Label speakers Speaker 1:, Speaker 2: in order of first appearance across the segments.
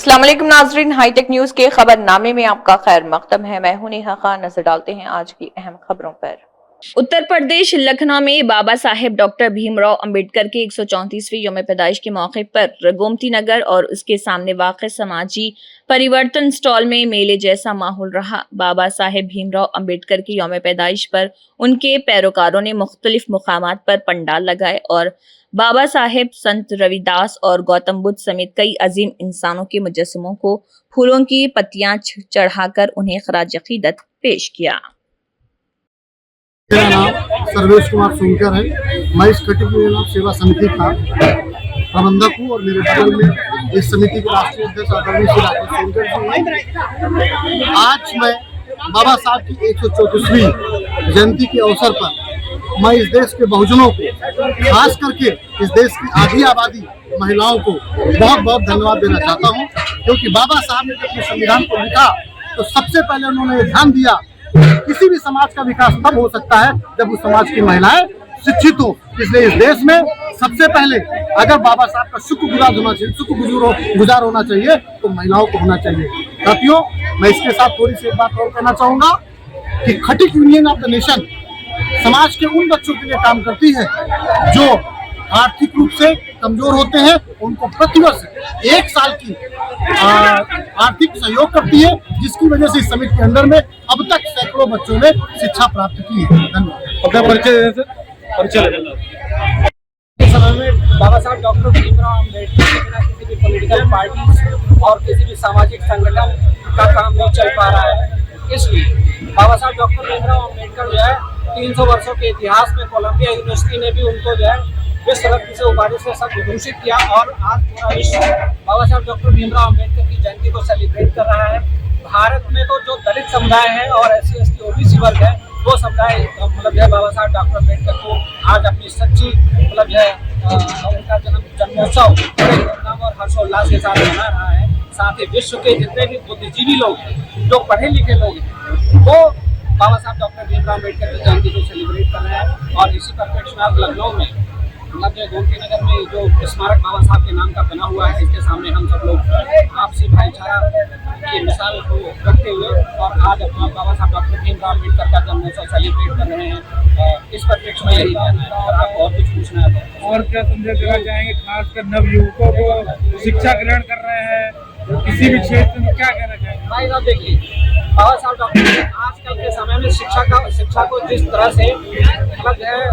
Speaker 1: अस्सलाम वालेकुम नाजरीन, हाईटेक न्यूज के खबरनामे में आपका खैर मकदम है। मैं हूं नेहा खान। नजर डालते हैं आज की अहम खबरों पर। उत्तर प्रदेश लखनऊ में बाबा साहेब डॉक्टर भीमराव अंबेडकर के 134वीं यौम पैदाइश के मौके पर गोमती नगर और उसके सामने वाक़ समाजी परिवर्तन स्टॉल में मेले जैसा माहौल रहा। बाबा साहेब भीमराव अंबेडकर की यौम पैदाइश पर उनके पैरोकारों ने मुख्तलिफ मुकामात पर पंडाल लगाए और बाबा साहेब, संत रविदास और गौतम बुद्ध समेत कई अजीम इंसानों के मुजस्समों को फूलों की पत्तियां चढ़ाकर उन्हें खराज अकीदत पेश किया।
Speaker 2: मेरा नाम सर्वेश कुमार सोनकर है। मैं इस खटिक यूनियन सेवा समिति का प्रबंधक हूँ और मेरे बगल में इस समिति के राष्ट्रीय अध्यक्ष आदरणीय श्री राकेश सोनकर जी हैं। आज मैं बाबा साहब की 134वीं जयंती के अवसर पर मैं इस देश के बहुजनों को, खास करके इस देश की आधी आबादी महिलाओं को बहुत बहुत धन्यवाद देना चाहता हूँ, क्योंकि बाबा साहब ने जब अपने संविधान को लिखा तो सबसे पहले उन्होंने ये ध्यान दिया किसी भी समाज का विकास तब हो सकता है जब उस समाज की महिलाएं शिक्षित हो। इसलिए इस देश में सबसे पहले अगर बाबा साहब का शुक्रगुजार होना चाहिए तो महिलाओं को होना चाहिए। साथियों, मैं इसके साथ थोड़ी सी एक बात और कहना चाहूँगा कि खटिक यूनियन ऑफ द नेशन समाज के उन बच्चों के लिए काम करती है जो आर्थिक रूप से कमजोर होते हैं। उनको प्रतिवर्ष 1 साल की आर्थिक सहयोग करती है, जिसकी वजह से इस समिति के अंदर में अब तक सैकड़ों बच्चों ने शिक्षा प्राप्त की है। धन्यवाद।
Speaker 3: इस समय में बाबा साहब डॉक्टर भीमराव अम्बेडकर के बिना किसी भी पॉलिटिकल पार्टी और किसी भी सामाजिक संगठन का काम नहीं चल पा रहा है। इसलिए बाबा साहब डॉक्टर भीमराव अम्बेडकर जो है 300 वर्षों के इतिहास में कोलंबिया यूनिवर्सिटी ने भी उनको जो है विश्व रत्न से उपाधि से सब विभूषित किया और आज पूरा विश्व बाबा साहब डॉक्टर भीमराव अम्बेडकर की जयंती को सेलिब्रेट कर रहा है। भारत में तो जो दलित समुदाय है और SC ST OBC वर्ग है वो समुदाय मतलब जो है बाबा साहब डॉक्टर अम्बेडकर को आज अपनी सच्ची मतलब जो है उनका जन्मोत्सव बड़े धूमधाम और हर्षोल्लास के साथ मना रहा है। साथ ही विश्व के जितने भी बुद्धिजीवी लोग हैं, जो पढ़े लिखे लोग हैं, वो बाबा साहब डॉक्टर भीमराव अम्बेडकर की जयंती को सेलिब्रेट कर रहे हैं। और इसी परिप्रेक्ष्य में आज लखनऊ में मतलब गोमती नगर में जो स्मारक बाबा साहब के नाम का बना हुआ है, इसके सामने हम सब लोग आपसी भाईचारा की मिसाल को रखते हुए और आज अपना बाबा साहब डॉक्टर भीमराव अम्बेडकर का जन्मोत्सव सेलिब्रेट कर रहे हैं। इस परिप्रेक्ष्य में यही कहना है। और आपको और कुछ पूछना है तो
Speaker 4: और क्या संदेश देना चाहेंगे, खासकर नवयुवकों को शिक्षा ग्रहण कर रहे हैं किसी भी क्षेत्र में, क्या कहना चाहेंगे?
Speaker 3: भाई साहब देखिए, बाबा साहब डॉक्टर आजकल के समय में शिक्षा को जिस तरह से मतलब है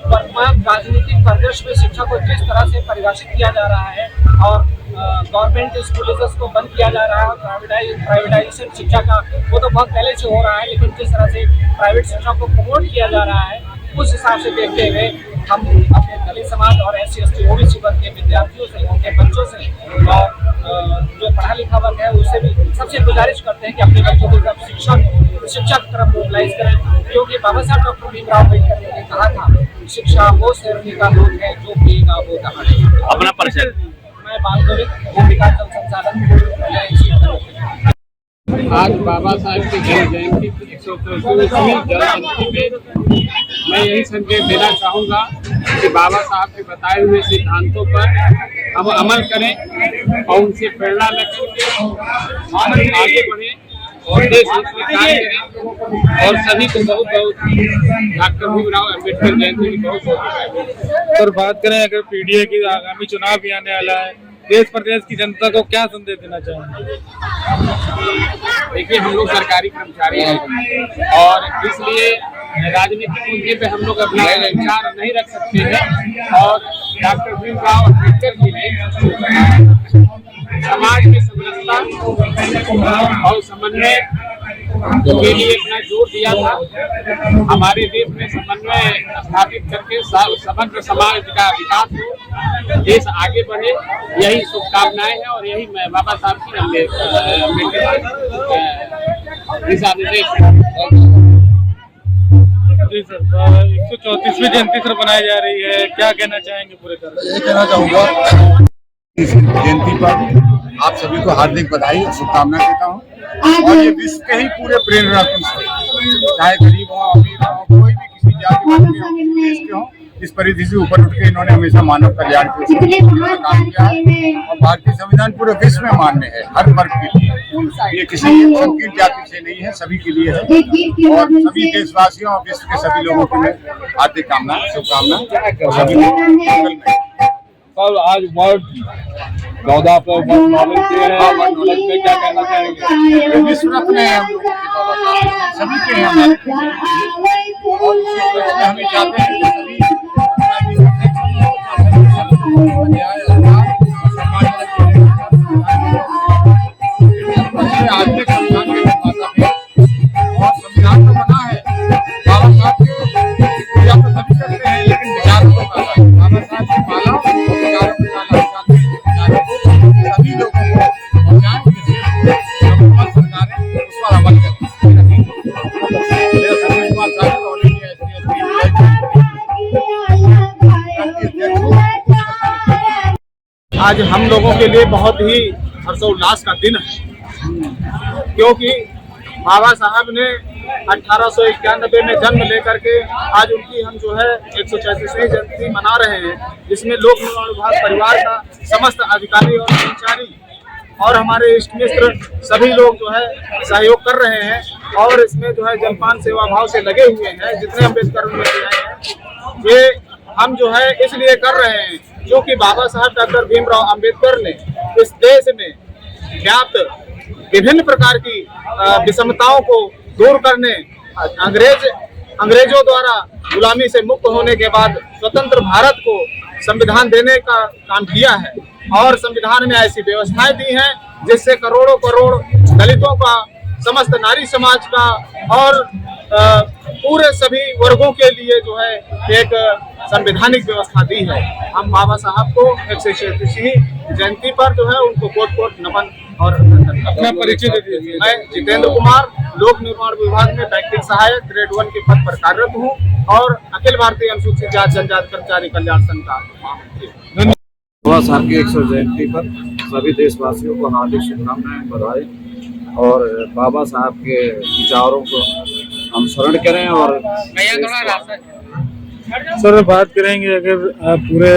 Speaker 3: वर्तमान राजनीतिक परिदृश्य में शिक्षा को जिस तरह से परिभाषित किया जा रहा है और गवर्नमेंट स्कूल्स को बंद किया जा रहा है और प्राइवेटाइजेशन शिक्षा का वो तो बहुत पहले से हो रहा है, लेकिन जिस तरह से प्राइवेट शिक्षा को प्रमोट किया जा रहा है उस हिसाब से देखते हुए हम अपने दलित समाज और SC ST OBC वर्ग के विद्यार्थियों से, उनके बच्चों से और जो पढ़ा लिखा वर्ग है उससे भी सबसे गुजारिश करते हैं कि अपने बच्चों को जब शिक्षा की तरफ मोबिलाइज करें, क्योंकि बाबा साहब डॉक्टर भीमराव अम्बेडकर ने कहा था शिक्षा वो शेरनी का दूध है जो पिएगा वो कहा।
Speaker 5: अपना परिचय।
Speaker 3: मैं बालगोविंद भूमिका जल संचालन।
Speaker 4: आज बाबा साहब की जयंती की 134वीं जयंती में मैं यही संदेश देना चाहूँगा कि बाबा साहब के बताए हुए सिद्धांतों पर हम अमल करें और उनसे प्रेरणा लेकर आगे बढ़ें और देश हित में कार्य करें। और सभी को बहुत बहुत डॉक्टर भीमराव अम्बेडकर जयंती की बहुत बहुत।
Speaker 6: और बात करें अगर PDA की, आगामी चुनाव भी आने वाला है, देश प्रदेश की जनता को क्या संदेश देना चाहेंगे?
Speaker 4: देखिए, हम लोग सरकारी कर्मचारी हैं और इसलिए राजनीतिक मुद्दे पे हम लोग अपना विचार नहीं रख सकते हैं। और डॉक्टर भीमराव अम्बेडकर जी ने समाज में समरसता और समन्वय के लिए अपना जोर दिया था। हमारे देश में समन्वय स्थापित करके समग्र समाज का विकास हो, देश आगे बढ़े, यही शुभकामनाएं हैं और यही मैं बाबा साहब की अम्बेडकर दिशा निर्देश।
Speaker 6: जी सर, 134वीं जयंती सर बनाई जा रही है, क्या कहना चाहेंगे पूरे तरह?
Speaker 2: ये कहना चाहूँगा इस जयंती पर आप सभी को हार्दिक बधाई और शुभकामना देता हूँ। और ये विश्व के ही पूरे प्रेरणा पुरुष थे, चाहे गरीब हो, अमीर हो, कोई भी किसी जाति के देश के हो,
Speaker 5: इस परिधि से ऊपर उठ के इन्होंने हमेशा मानव कल्याण के ऊपर काम किया है और भारतीय संविधान पूरे विश्व में मान्य है हर वर्ग के लिए। ये किसी संकीर्ण जाति से नहीं है, सभी के लिए है और सभी देशवासियों और विश्व के सभी लोगों के लिए हार्दिक कामना शुभकामना सभी लोग।
Speaker 6: सर आज वर्ल्ड 14 पर वर्ल्ड नॉलेज डे है, वर्ल्ड नॉलेज में क्या कहना चाहेंगे?
Speaker 5: विश्व रत्न है हम लोगों के बाबा साहब, सभी के हैं हमारे और इसमें हमें चाहते हैं कि सभी आधुनिक संविधान के निर्माता थे और संविधान तो बना है बाबा साहब की पूजा तो सभी करते हैं लेकिन विचारों को बाबा साहब की माला और विचारों को चाहते हैं विचारों को सभी लोगों को पहुँचाएं जिससे सरकारें उस पर अमल करें।
Speaker 7: आज हम लोगों के लिए बहुत ही हर्षोल्लास का दिन है, क्योंकि बाबा साहब ने 1891 में जन्म लेकर के आज उनकी हम जो है 136वीं जयंती मना रहे हैं, जिसमें लोक निर्माण विभाग परिवार का समस्त अधिकारी और कर्मचारी और हमारे इष्ट मित्र सभी लोग जो है सहयोग कर रहे हैं और इसमें जो है जलपान सेवा भाव से लगे हुए हैं। जितने अम्बेडकर उम्मीदवार हैं ये हम जो है इसलिए कर रहे हैं क्योंकि बाबा साहब डॉक्टर भीमराव अंबेडकर ने इस देश में व्याप्त विभिन्न प्रकार की विषमताओं को दूर करने, अंग्रेजों द्वारा गुलामी से मुक्त होने के बाद स्वतंत्र भारत को संविधान देने का काम किया है और संविधान में ऐसी व्यवस्थाएं दी हैं जिससे करोड़ों करोड़ दलितों का, समस्त नारी समाज का और पूरे सभी वर्गों के लिए जो है एक संवैधानिक व्यवस्था दी है। हम बाबा साहब को 136वीं जयंती पर जो है उनको कोट कोट नमन और
Speaker 6: अपना परिचय दे दीजिए।
Speaker 7: मैं जितेंद्र कुमार लोक निर्माण विभाग में बैंकिंग सहायक ग्रेड 1 के पद पर कार्यरत हूँ और अखिल भारतीय अनुसूचित जाति जनजाति कर्मचारी कल्याण संघ का महामंत्री।
Speaker 8: बाबा साहब की 100 जयंती पर सभी देशवासियों को हार्दिक शुभकामनाएं, बधाई और बाबा साहब के विचारों को हम स्मरण करें। और
Speaker 6: सर बात करेंगे अगर पूरे